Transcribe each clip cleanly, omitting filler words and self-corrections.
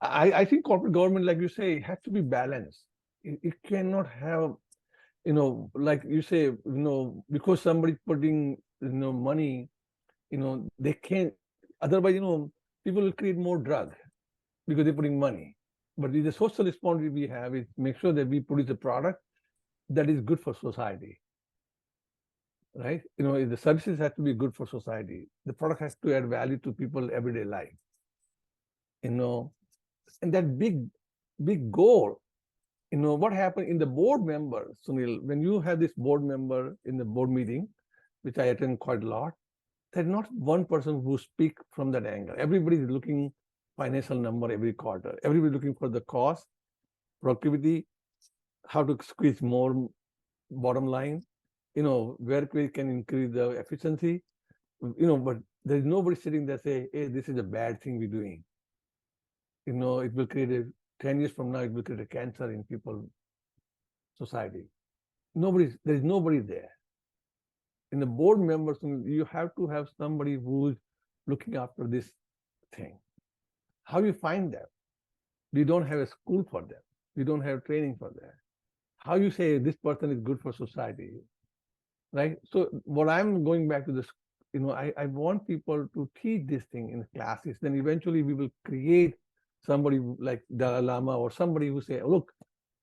I think corporate government, like you say, has to be balanced. It cannot have, like you say, because somebody putting, money, they can't, otherwise, people will create more drug because they're putting money. But the social responsibility we have is make sure that we produce a product that is good for society, right? The services have to be good for society. The product has to add value to people everyday life, you know, and that big goal. What happened in the board member, Sunil, when you have this board member in the board meeting, which I attend quite a lot, there's not one person who speak from that angle. Everybody is looking financial number every quarter. Everybody looking for the cost, productivity, how to squeeze more bottom line, where we can increase the efficiency, but there's nobody sitting there say, hey, this is a bad thing we're doing. It will create 10 years from now, it will create a cancer in people, society. There is nobody there. In the board members, you have to have somebody who's looking after this thing. How you find them? We don't have a school for them. We don't have training for them. How you say this person is good for society, right? So what I'm going back to this, I want people to teach this thing in classes. Then eventually we will create somebody like Dalai Lama or somebody who say, look,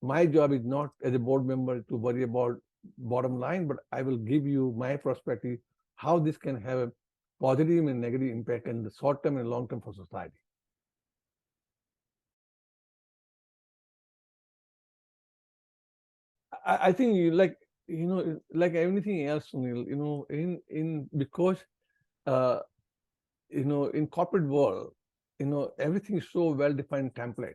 my job is not as a board member to worry about bottom line, but I will give you my perspective, how this can have a positive and negative impact in the short term and long term for society. I think like like anything else, Sunil, in because in corporate world, everything is so well defined template,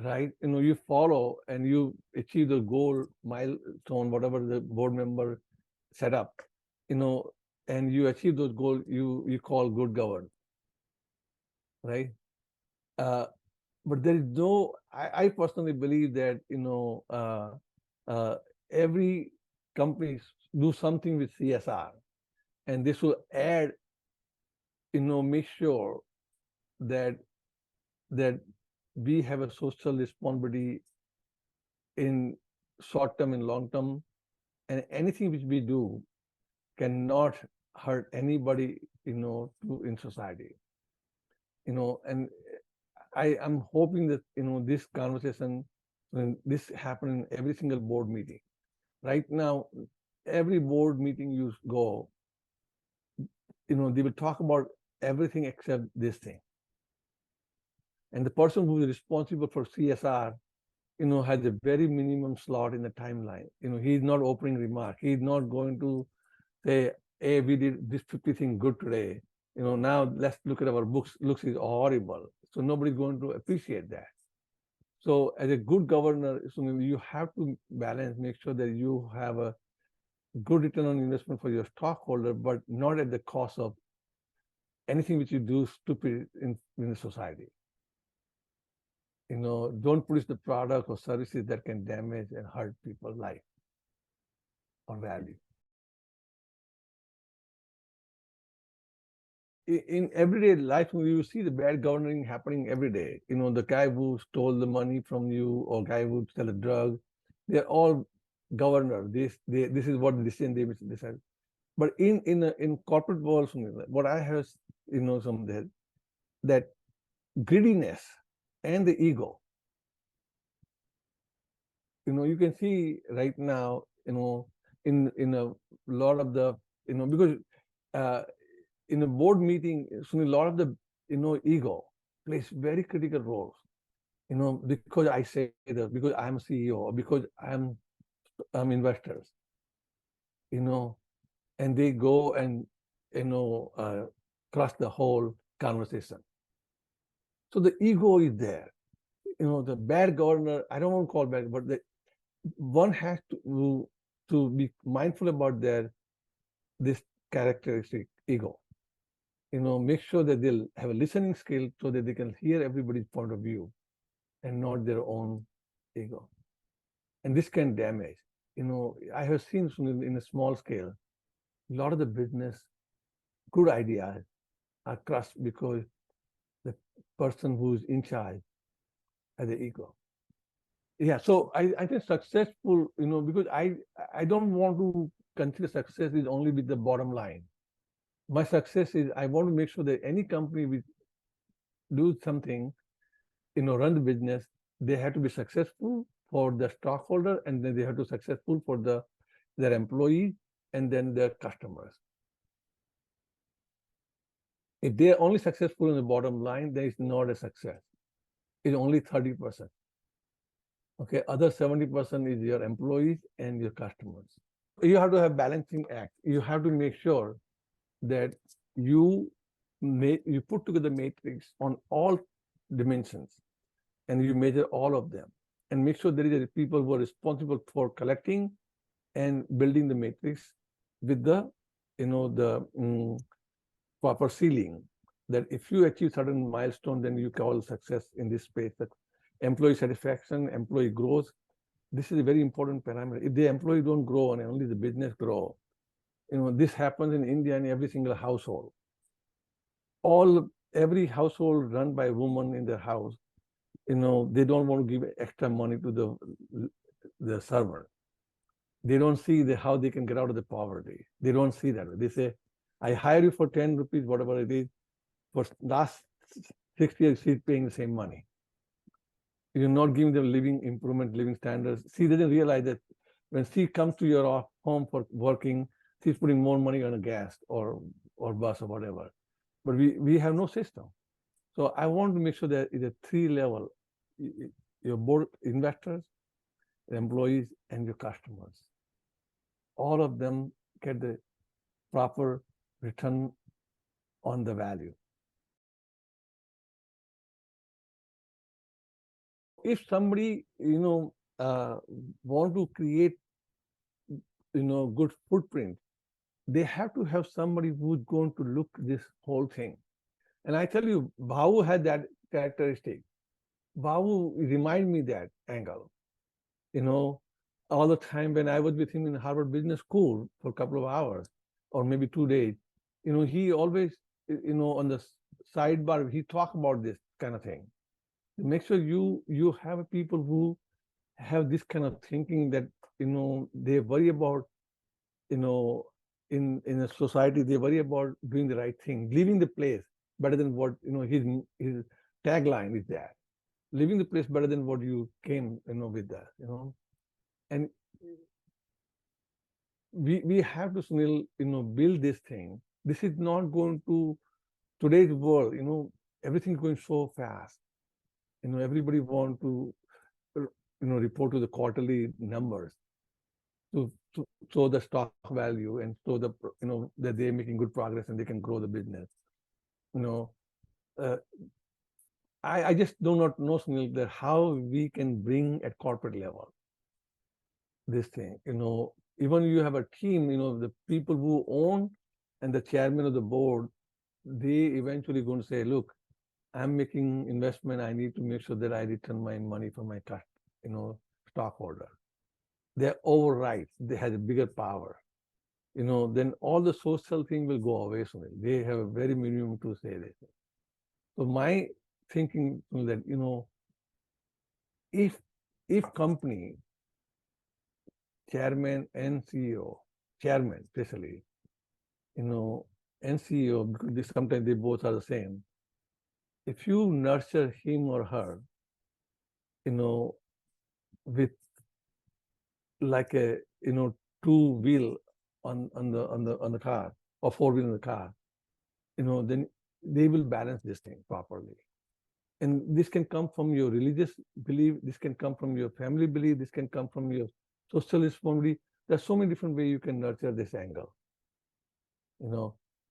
right? You follow and you achieve the goal milestone, whatever the board member set up, and you achieve those goals, you call good governance, right? But there is no, I personally believe that every company do something with CSR, and this will add, make sure that that we have a social responsibility in short term and long term, and anything which we do cannot hurt anybody, in society. And I am hoping that this conversation, when this happen in every single board meeting. Right now, every board meeting you go, they will talk about everything except this thing. And the person who is responsible for CSR, has a very minimum slot in the timeline. He's not opening remark. He's not going to say, hey, we did this 50 thing good today. Now let's look at our books. Looks is horrible. So nobody's going to appreciate that. So as a good governor, you have to balance, make sure that you have a good return on investment for your stockholder, but not at the cost of anything which you do stupid in the society. Don't produce the product or services that can damage and hurt people's life or value. In everyday life, you see the bad governing happening every day. The guy who stole the money from you or guy who sell a drug, they're all governor. This is what the decision they decide. But in corporate world, what I have, some that greediness and the ego. You can see right now, in a lot of the, because in a board meeting, a lot of the, ego plays very critical roles. Because I say that, because I'm a CEO, or because I'm investors, and they go and, crush the whole conversation. So the ego is there. The bad governor, I don't want to call bad, but one has to be mindful about this characteristic ego. Make sure that they'll have a listening skill so that they can hear everybody's point of view and not their own ego. And this can damage. I have seen in a small scale, a lot of the business, good ideas are crushed because the person who's in charge has the ego. Yeah, so I think successful, because I don't want to consider success is only with the bottom line. My success is I want to make sure that any company we do something, run the business, they have to be successful for the stockholder, and then they have to be successful for their employees and then their customers. If they are only successful in the bottom line, then it's not a success. It's only 30%. Okay, other 70% is your employees and your customers. You have to have balancing act. You have to make sure that you put together matrix on all dimensions, and you measure all of them, and make sure there is a people who are responsible for collecting and building the matrix with the proper ceiling, that if you achieve certain milestone, then you call success in this space. That employee satisfaction, employee growth, this is a very important parameter. If the employee don't grow and only the business grow, this happens in India in every single household. Every household run by a woman in their house, they don't want to give extra money to the server. They don't see how they can get out of the poverty. They don't see that. They say, I hire you for 10 rupees, whatever it is. For last 6 years, she's paying the same money. You're not giving them living standards. She doesn't realize that when she comes to your home for working, she's putting more money on a gas or bus or whatever. But we have no system. So I want to make sure that it's a 3 level, your board investors, employees, and your customers. All of them get the proper return on the value. If somebody, want to create, good footprint, they have to have somebody who's going to look this whole thing. And I tell you, Bhavu had that characteristic. Bhavu remind me that angle. All the time when I was with him in Harvard Business School for a couple of hours or maybe 2 days, he always, on the sidebar, he talk about this kind of thing. Make sure you have people who have this kind of thinking, that they worry about, in a society, they worry about doing the right thing, leaving the place better than what his tagline is that, leaving the place better than what you came with that. And we have to, Sunil, build this thing. This is not going to today's world. Everything is going so fast. Everybody want to report to the quarterly numbers to show the stock value and show that they're making good progress and they can grow the business. I just do not know, Sunil, that how we can bring at corporate level this thing. Even you have a team, the people who own and the chairman of the board, they eventually going to say, look, I'm making investment. I need to make sure that I return my money from my stockholder. They're overrides. They have a bigger power. Then all the social thing will go away. So they have a very minimum to say this. So my thinking that, if company chairman and CEO, chairman especially, and CEO, because sometimes they both are the same. If you nurture him or her, with like a two wheel on the car or 4 wheel in the car, then they will balance this thing properly. And this can come from your religious belief, this can come from your family belief, this can come from your social responsibility. There's so many different ways you can nurture this angle.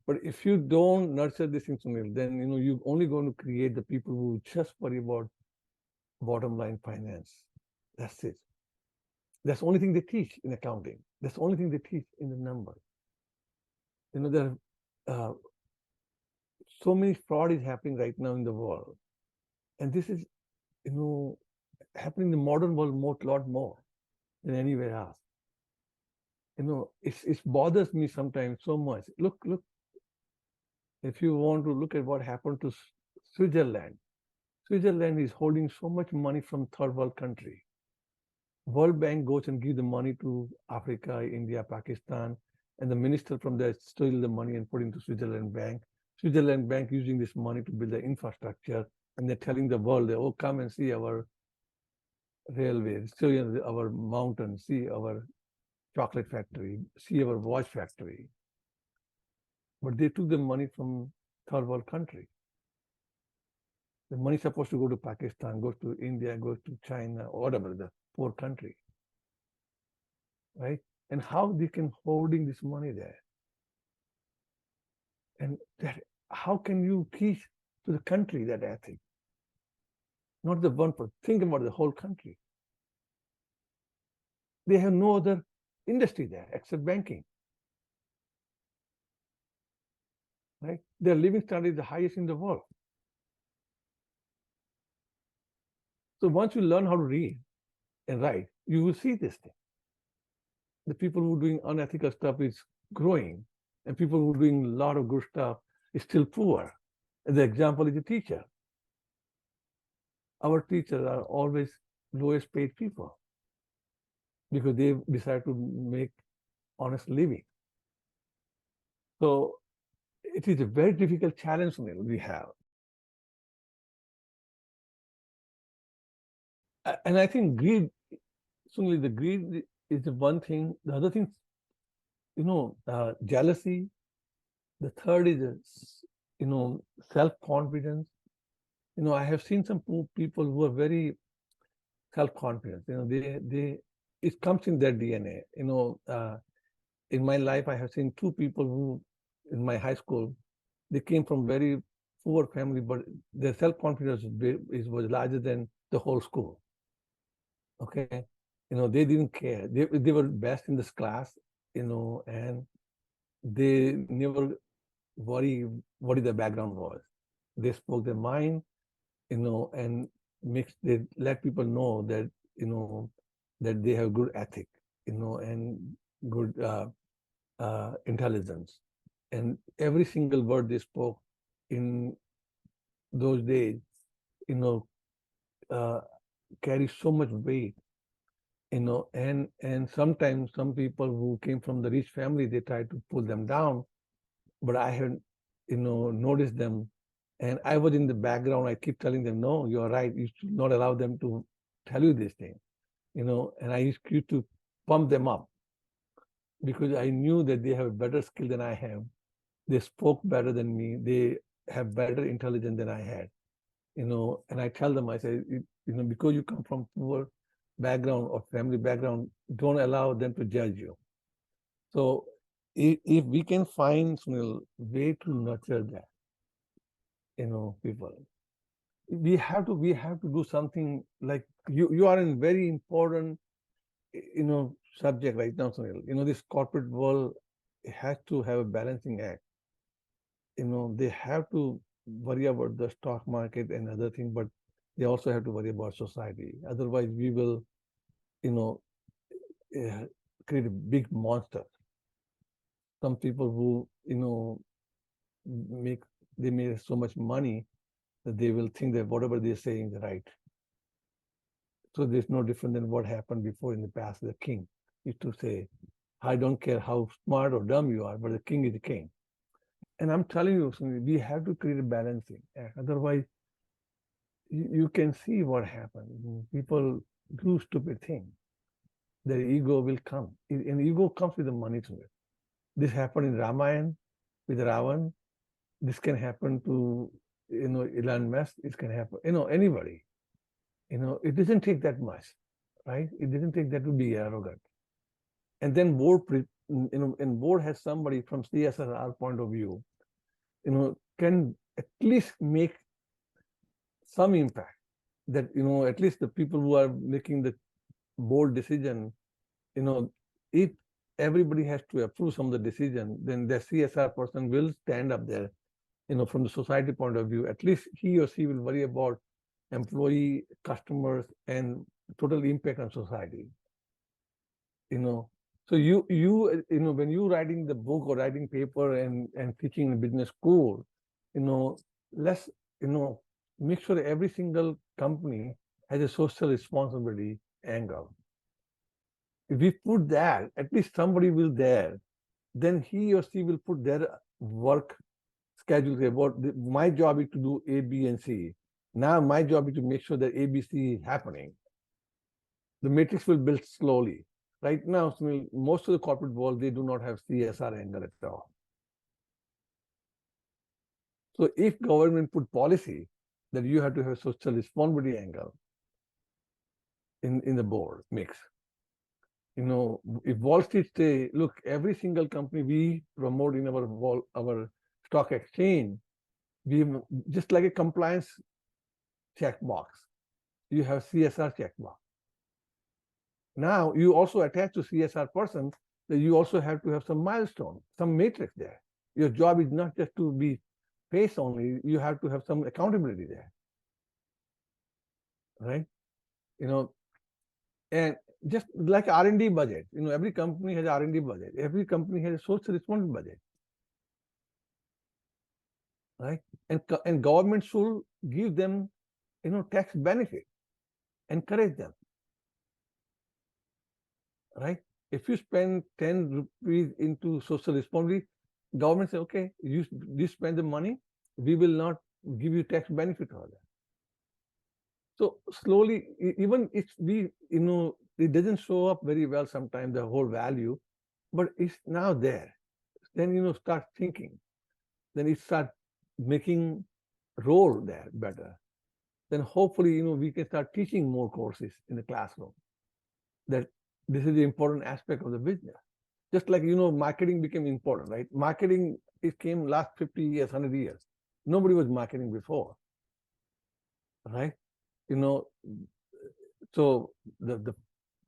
But if you don't nurture this thing, Sunil, then you're only going to create the people who just worry about bottom line finance. That's it. That's the only thing they teach in accounting. That's the only thing they teach in the numbers. There are so many fraud is happening right now in the world. And this is, happening in the modern world lot more than anywhere else. It bothers me sometimes so much. Look, if you want to look at what happened to Switzerland. Switzerland is holding so much money from third world country. World Bank goes and give the money to Africa, India, Pakistan, and the minister from there steal the money and put into Switzerland Bank. Switzerland Bank using this money to build the infrastructure, and they're telling the world, oh, come and see our railways, see our mountains, see our chocolate factory, see our watch factory. But they took the money from third world country. The money is supposed to go to Pakistan, goes to India, goes to China, whatever, the poor country. Right? And how they can holding this money there? And that, how can you teach to the country that ethic? Not the one person. Think about the whole country. They have no other industry there except banking. Right? Their living standard is the highest in the world. So once you learn how to read and write, you will see this thing. The people who are doing unethical stuff is growing, and people who are doing a lot of good stuff is still poor. And the example is a teacher. Our teachers are always lowest paid people because they decide to make honest living. So it is a very difficult challenge we have. And I think greed, Sunil, the greed is the one thing. The other thing, jealousy. The third is, self-confidence. I have seen some people who are very self-confident. It comes in their DNA. In my life, I have seen two people who, in my high school, they came from very poor family, but their self-confidence was larger than the whole school. Okay, they didn't care. They were best in this class, and they never worry what their background was. They spoke their mind, and they let people know that that they have good ethic, and good intelligence, and every single word they spoke in those days, carries so much weight, and sometimes some people who came from the rich family, they try to pull them down, but I haven't, noticed them. And I was in the background. I keep telling them, no, you're right. You should not allow them to tell you this thing, and I used to pump them up because I knew that they have a better skill than I have. They spoke better than me. They have better intelligence than I had, and I tell them, I say, because you come from poor background or family background, don't allow them to judge you. So if we can find, Sunil, way to nurture that, people, we have to do something. Like you are in very important, subject right now, Sunil. This corporate world has to have a balancing act. They have to worry about the stock market and other things, but they also have to worry about society. Otherwise, we will, create a big monster. Some people who, they make so much money that they will think that whatever they're saying is right. So there's no different than what happened before in the past. The king used to say, I don't care how smart or dumb you are, but the king is the king. And I'm telling you, we have to create a balancing act. Otherwise, you can see what happens. People do stupid things. Their ego will come. And ego comes with the money to it. This happened in Ramayana with Ravan. This can happen to, Elon Musk. It can happen, anybody. It doesn't take that much, right? It doesn't take that to be arrogant. And then board, and board has somebody from CSR point of view, can at least make some impact. That, at least the people who are making the board decision, if everybody has to approve some of the decision, then the CSR person will stand up there, from the society point of view. At least he or she will worry about employee, customers, and total impact on society. So when you writing the book or writing paper and teaching in business school, let's make sure every single company has a social responsibility angle. If we put that, at least somebody will there, then he or she will put their work schedule about my job is to do A, B, and C. Now my job is to make sure that A, B, C is happening. The matrix will build slowly. Right now, Sunil, most of the corporate world, they do not have CSR angle at all. So if government put policy that you have to have social responsibility angle in the board mix, if Wall Street say, look, every single company we promote in our stock exchange, we just like a compliance checkbox, you have CSR checkbox. Now you also attach to CSR person that you also have to have some milestone, some matrix there. Your job is not just to be face only, you have to have some accountability there. Right? And just like R&D budget, every company has R&D budget. Every company has a social responsibility budget. Right? And government should give them, tax benefit, encourage them. Right? If you spend 10 rupees into social responsibility, government say, okay, you spend the money, we will not give you tax benefit for that. So slowly, even if it doesn't show up very well sometimes, the whole value, but it's now there. Then, start thinking. Then it start making role there better. Then hopefully, we can start teaching more courses in the classroom. That this is the important aspect of the business. Just like, marketing became important, right? Marketing, it came last 50 years, 100 years. Nobody was marketing before, right? So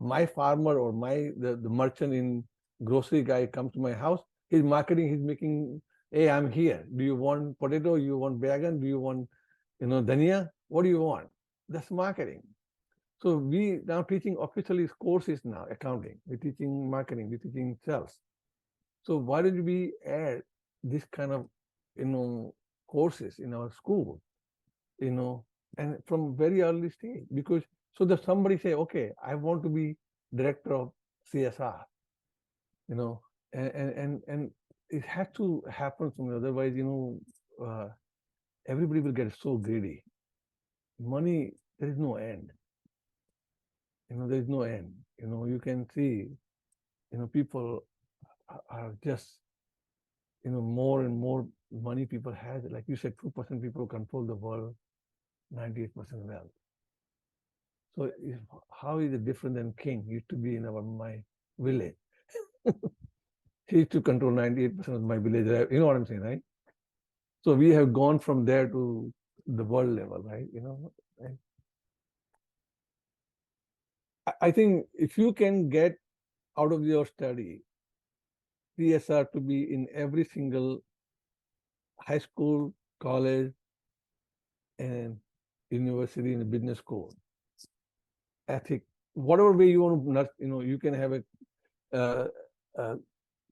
my farmer or the merchant in grocery guy comes to my house, he's marketing, he's making, hey, I'm here. Do you want potato? You want bagan? Do you want, dhania? What do you want? That's marketing. So we now teaching officially courses now, accounting, we're teaching marketing, we're teaching sales. So why don't we add this kind of, courses in our school, and from very early stage, because so that somebody say, okay, I want to be director of CSR, and it has to happen from otherwise, everybody will get so greedy. Money, there is no end. There is no end. You can see, people are just, more and more money people have. Like you said, 2% people control the world, 98% wealth. So how is it different than king used to be in my village? He used to control 98% of my village. You know what I'm saying, right? So we have gone from there to the world level, right? Right? I think if you can get out of your study CSR to be in every single high school, college, and university in a business school, ethic, whatever way you want to, you can have a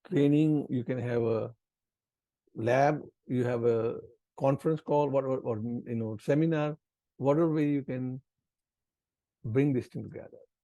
training, you can have a lab, you have a conference call, or seminar, whatever way you can bring this thing together.